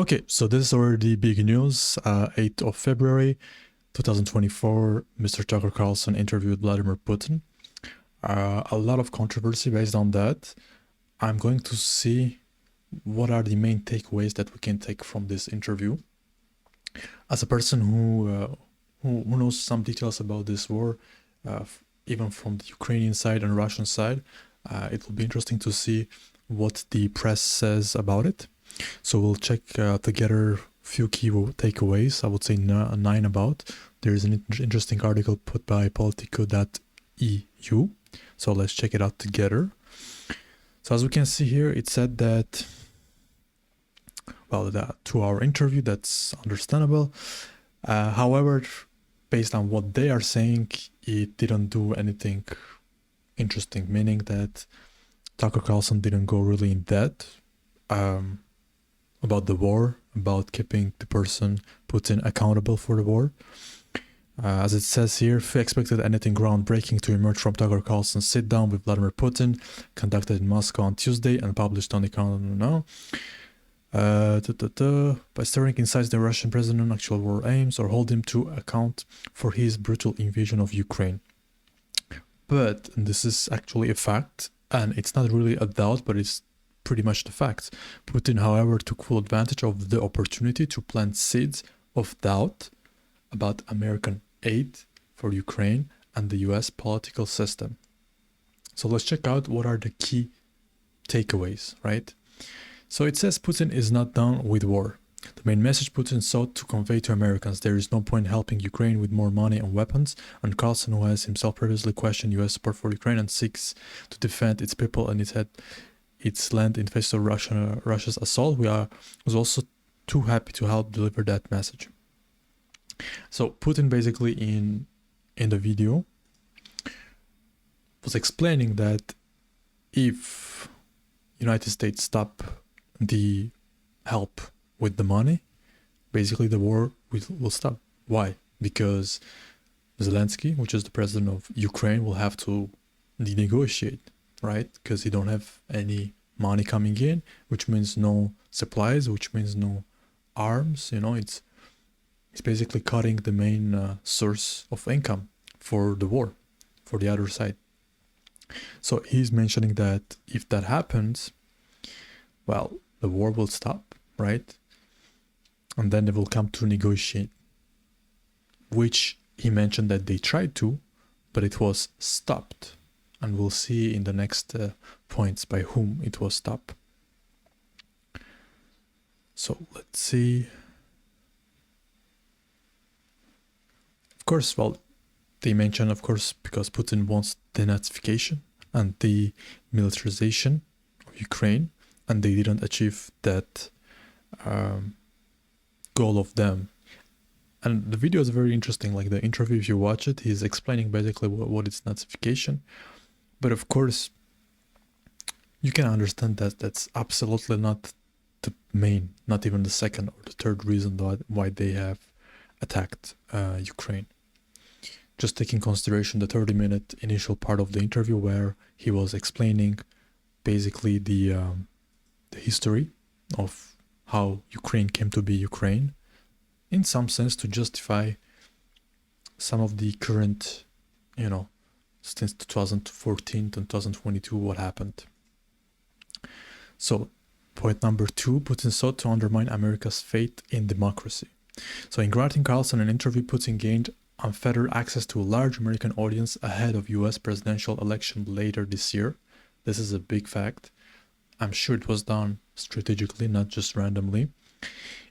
Okay, so this is already big news. 8th of February 2024, Mr. Tucker Carlson interviewed Vladimir Putin. A lot of controversy based on that. I'm going to see what are the main takeaways that we can take from this interview. As a person who knows some details about this war, even from the Ukrainian side and Russian side, it will be interesting to see what the press says about it. So we'll check together a few key takeaways. I would say 9 about. There is an interesting article put by politico.eu. So let's check it out together. So as we can see here, it said that, well, that 2-hour interview, that's understandable. However, based on what they are saying, it didn't do anything interesting, meaning that Tucker Carlson didn't go really in depth about the war, about keeping the person Putin accountable for the war. As it says here, if we expected anything groundbreaking to emerge from Tucker Carlson's sit-down with Vladimir Putin, conducted in Moscow on Tuesday and published on the account now. By stirring inside the Russian president actual war aims or hold him to account for his brutal invasion of Ukraine. But and this is actually a fact, and it's not really a doubt, but it's pretty much the fact. Putin, however, took full advantage of the opportunity to plant seeds of doubt about American aid for Ukraine and the US political system. So let's check out what are the key takeaways, right? So it says Putin is not done with war. The main message Putin sought to convey to Americans: there is no point helping Ukraine with more money and weapons, and Carlson, who has himself previously questioned US support for Ukraine and seeks to defend its people and its land in face of Russia's assault, was also too happy to help deliver that message. So Putin basically in the video was explaining that if United States stop the help with the money, basically the war will stop. Why? Because Zelensky, which is the president of Ukraine, will have to negotiate, right? Because he don't have any money coming in, which means no supplies, which means no arms. It's basically cutting the main source of income for the war, for the other side. So he's mentioning that if that happens, well, the war will stop, right? And then they will come to negotiate, which he mentioned that they tried to, but it was stopped. And we'll see in the next points by whom it was stopped. So let's see. Of course, well, they mention, of course, because Putin wants denazification and the militarization of Ukraine, and they didn't achieve that goal of them. And the video is very interesting, like the interview, if you watch it, he's explaining basically what is Nazification. But of course, you can understand that that's absolutely not the main, not even the second or the third reason why they have attacked Ukraine. Just taking consideration the 30-minute initial part of the interview where he was explaining basically the history of how Ukraine came to be Ukraine, in some sense to justify some of the current, since 2014 to 2022, what happened. So, point number 2, Putin sought to undermine America's faith in democracy. So in granting Carlson an interview, Putin gained unfettered access to a large American audience ahead of US presidential election later this year. This is a big fact. I'm sure it was done strategically, not just randomly.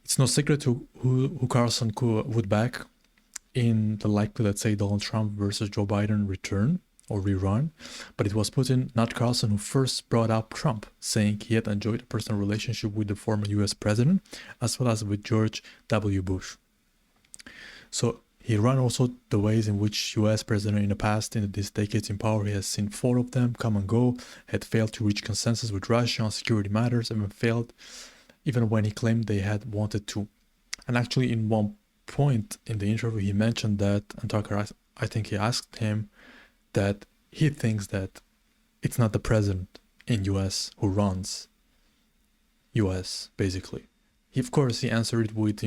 It's no secret who Carlson would back in the likely, let's say, Donald Trump versus Joe Biden return or rerun, but it was Putin, not Carlson, who first brought up Trump, saying he had enjoyed a personal relationship with the former US president, as well as with George W. Bush. So he ran also the ways in which US president in the past, in these decades in power, he has seen 4 of them come and go, had failed to reach consensus with Russia on security matters, and failed even when he claimed they had wanted to. And actually in one point in the interview, he mentioned that, and Tucker, I think he asked him that he thinks that it's not the president in US who runs US, basically. Of course, he answered it with,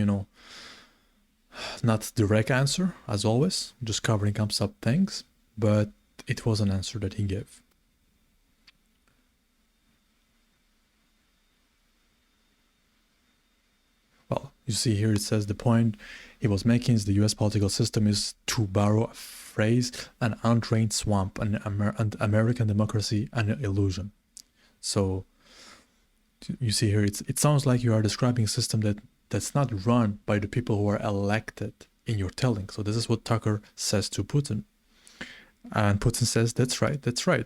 not direct answer, as always, just covering up some things, but it was an answer that he gave. Well, you see here it says the point he was making is the US political system is, to borrow a phrase, an untrained swamp, and American democracy an illusion. So you see here, it sounds like you are describing a system that's not run by the people who are elected in your telling. So this is what Tucker says to Putin. And Putin says, that's right.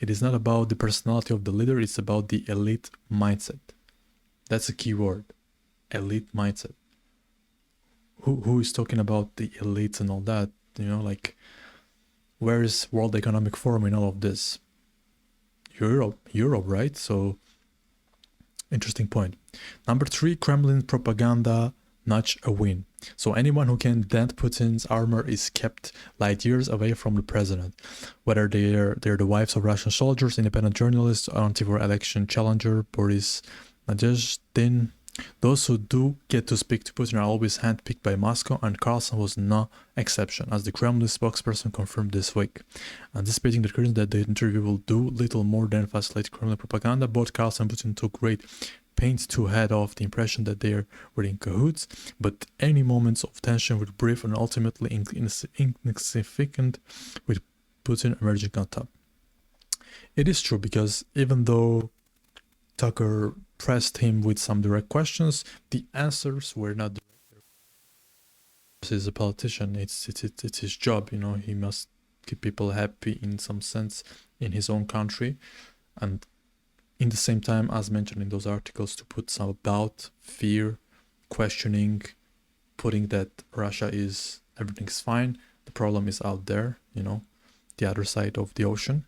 It is not about the personality of the leader, it's about the elite mindset. That's a key word, elite mindset. Who is talking about the elites and all that? Like, where is World Economic Forum in all of this? Europe, right? So, interesting point. Number 3, Kremlin propaganda notch a win. So anyone who can dent Putin's armor is kept light years away from the president. Whether they're the wives of Russian soldiers, independent journalists, anti-war election challenger Boris Nadezhdin, those who do get to speak to Putin are always handpicked by Moscow, and Carlson was no exception, as the Kremlin spokesperson confirmed this week. Anticipating the current that the interview will do little more than facilitate Kremlin propaganda, both Carlson and Putin took great pains to head off the impression that they were in cahoots, but any moments of tension were brief and ultimately insignificant, with Putin emerging on top. It is true, because even though Tucker pressed him with some direct questions, the answers were not direct. He's a politician, it's his job, he must keep people happy in some sense in his own country, and in the same time, as mentioned in those articles, to put some doubt, fear, questioning, putting that everything's fine, the problem is out there, the other side of the ocean.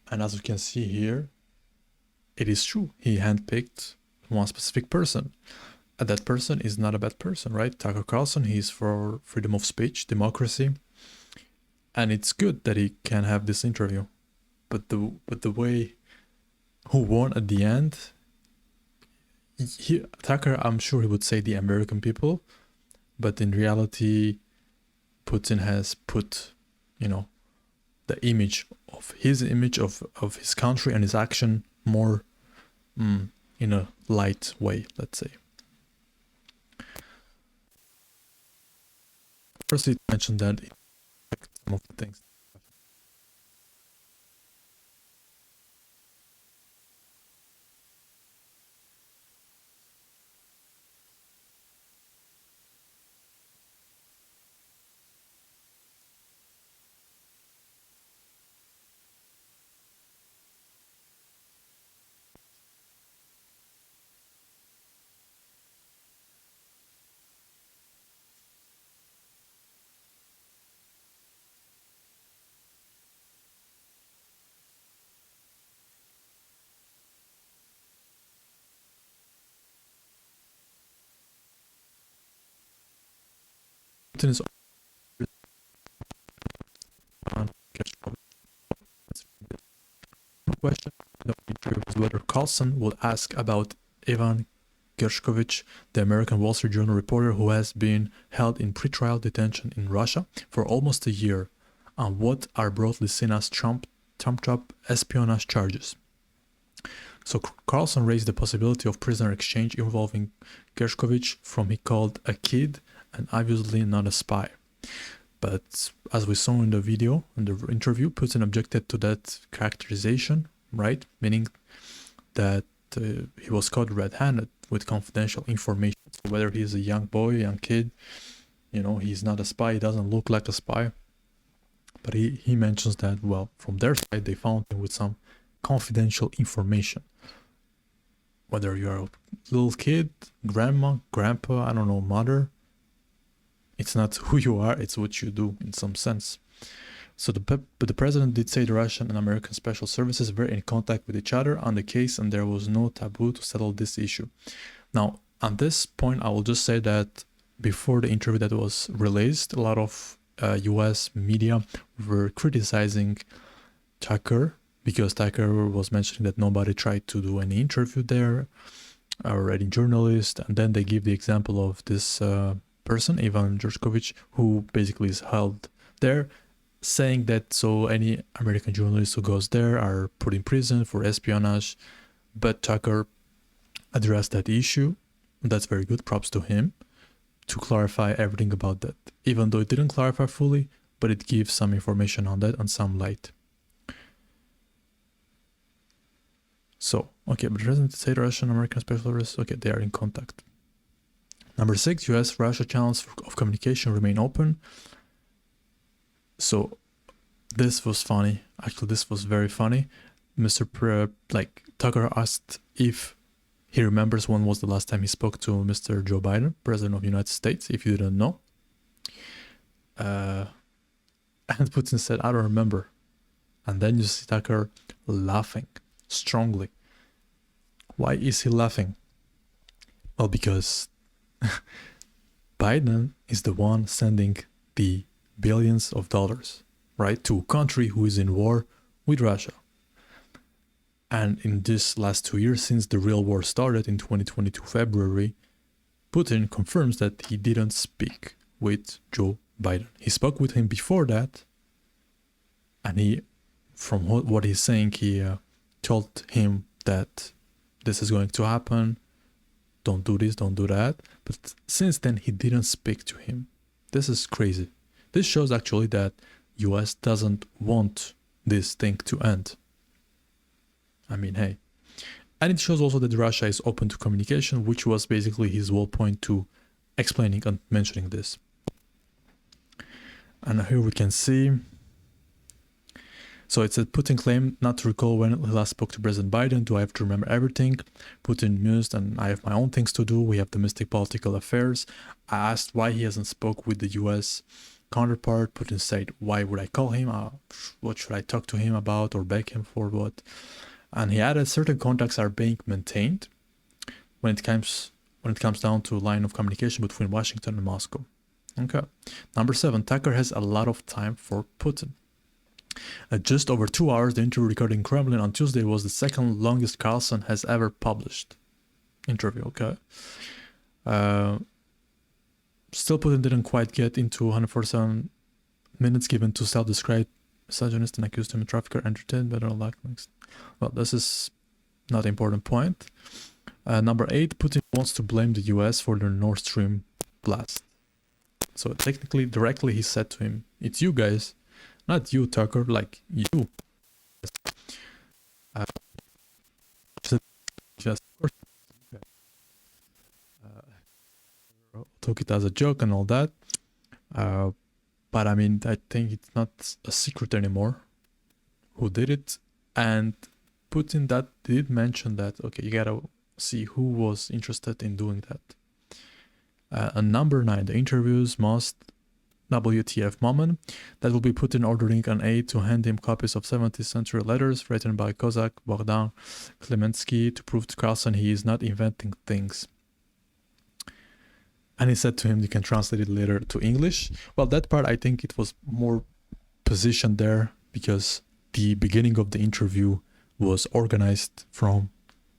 And as you can see here, it is true, he handpicked one specific person. And that person is not a bad person, right? Tucker Carlson, he's for freedom of speech, democracy. And it's good that he can have this interview. But the way who won at the end, Tucker, I'm sure he would say the American people, but in reality, Putin has put, the image of his country and his action more in a light way, let's say. Firstly, to mention that some of the things. Putin is on question of the interview was whether Carlson would ask about Ivan Gershkovich, the American Wall Street Journal reporter who has been held in pretrial detention in Russia for almost a year on what are broadly seen as trumped-up espionage charges. So Carlson raised the possibility of prisoner exchange involving Gershkovich, from he called a kid and obviously not a spy. But as we saw in the video, in the interview, Putin objected to that characterization, right? Meaning that he was caught red-handed with confidential information. So whether he's a young boy, young kid, he's not a spy, he doesn't look like a spy. But he mentions that, well, from their side, they found him with some confidential information. Whether you're a little kid, grandma, grandpa, I don't know, mother, it's not who you are, it's what you do in some sense. So the president did say the Russian and American special services were in contact with each other on the case, and there was no taboo to settle this issue. Now, on this point, I will just say that before the interview that was released, a lot of US media were criticizing Tucker, because Tucker was mentioning that nobody tried to do any interview there, or any journalist, and then they give the example of this person, Ivan Georgkovich, who basically is held there, saying that so any American journalist who goes there are put in prison for espionage. But Tucker addressed that issue. That's very good, props to him, to clarify everything about that, even though it didn't clarify fully, but it gives some information on that and some light. So, okay, but doesn't say Russian American special forces, okay, they are in contact. Number 6, US-Russia channels of communication remain open. So, this was funny. Actually, this was very funny. Tucker asked if he remembers when was the last time he spoke to Mr. Joe Biden, President of the United States, if you didn't know. And Putin said, I don't remember. And then you see Tucker laughing strongly. Why is he laughing? Well, because Biden is the one sending the billions of dollars, right, to a country who is in war with Russia. And in this last 2 years, since the real war started in 2022 February, Putin confirms that he didn't speak with Joe Biden. He spoke with him before that, and from what he's saying, he told him that this is going to happen, don't do this, don't do that. But since then, he didn't speak to him. This is crazy. This shows actually that US doesn't want this thing to end. I mean, hey. And it shows also that Russia is open to communication, which was basically his whole point to explaining and mentioning this. And here we can see. So it said, Putin claimed not to recall when he last spoke to President Biden. Do I have to remember everything? Putin mused, and I have my own things to do. We have domestic political affairs. I asked why he hasn't spoke with the US counterpart. Putin said, why would I call him? What should I talk to him about or beg him for what? And he added, certain contacts are being maintained when it comes down to a line of communication between Washington and Moscow. Okay. Number 7, Tucker has a lot of time for Putin. At just over 2 hours, the interview recorded in Kremlin on Tuesday was the second longest Carlson has ever published. Interview, okay. Still, Putin didn't quite get into 147 minutes given to self-described misogynist and accused him of trafficker, entertained, better luck next. Well, this is not an important point. Number 8, Putin wants to blame the US for the Nord Stream blast. So technically, directly, he said to him, it's you guys, not you, Tucker, like you. Just took it as a joke and all that. But I mean, I think it's not a secret anymore who did it. And Putin that did mention that, okay, you gotta see who was interested in doing that. And number 9, the interview's most WTF moment. That will be Putin ordering an aide to hand him copies of 17th century letters written by Kozak, Bogdan, Klemensky to prove to Carlson he is not inventing things. And he said to him, you can translate it later to English. Well, that part, I think it was more positioned there because the beginning of the interview was organized from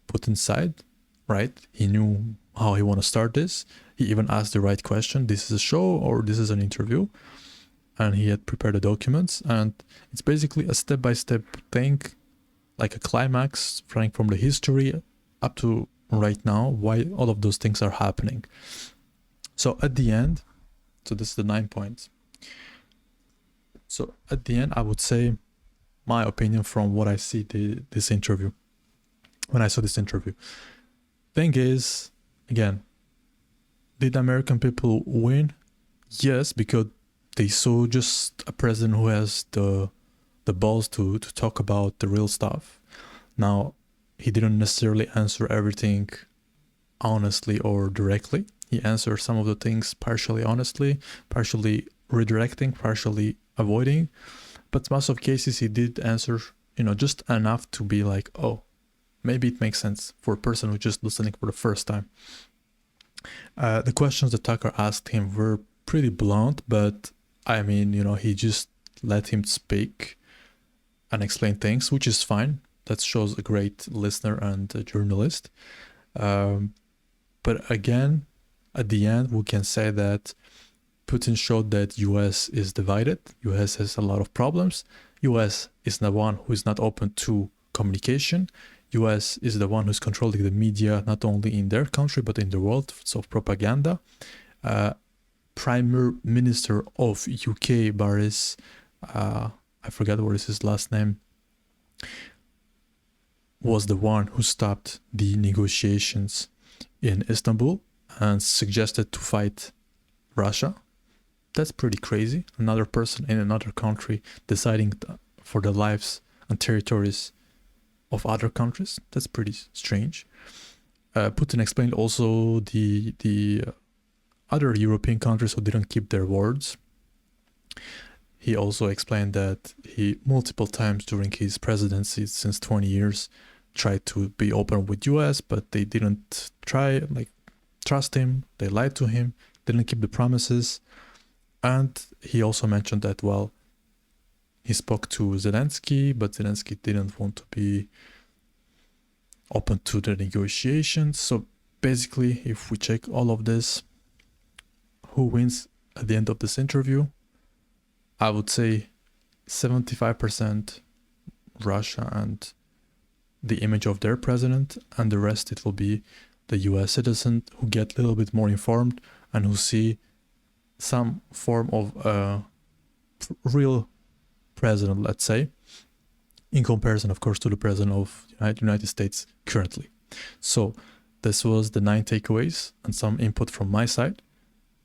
Putin's side, right? He knew how he want to start this. He even asked the right question. This is a show or this is an interview? And he had prepared the documents. And it's basically a step-by-step thing, like a climax, running from the history up to right now, why all of those things are happening. So at the end, so this is the 9 points. So at the end, I would say my opinion from what I see this interview, when I saw this interview. Thing is, again, did American people win? Yes, because they saw just a president who has the balls to talk about the real stuff. Now, he didn't necessarily answer everything honestly or directly. He answered some of the things partially honestly, partially redirecting, partially avoiding. But most of cases he did answer, just enough to be like, oh, maybe it makes sense for a person who's just listening for the first time. The questions that Tucker asked him were pretty blunt, but I mean, he just let him speak and explain things, which is fine. That shows a great listener and a journalist. But again, at the end, we can say that Putin showed that US is divided. US has a lot of problems. US is the one who is not open to communication. US is the one who's controlling the media, not only in their country, but in the world. So propaganda. Prime Minister of UK, Boris, I forgot what is his last name, was the one who stopped the negotiations in Istanbul and suggested to fight Russia. That's pretty crazy. Another person in another country deciding for the lives and territories of other countries. That's pretty strange. Putin explained also the other European countries who didn't keep their words. He also explained that he multiple times during his presidency since 20 years tried to be open with US, but they didn't trust him. They lied to him, didn't keep the promises. And he also mentioned that, well, he spoke to Zelensky, but Zelensky didn't want to be open to the negotiations. So basically, if we check all of this, who wins at the end of this interview? I would say 75% Russia and the image of their president, and the rest it will be the US citizen who get a little bit more informed and who see some form of real president, let's say, in comparison, of course, to the president of the United States currently. So this was the 9 takeaways and some input from my side.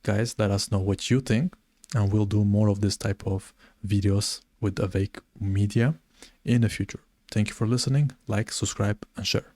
Guys, let us know what you think, and we'll do more of this type of videos with Awake Media in the future. Thank you for listening. Like, subscribe, and share.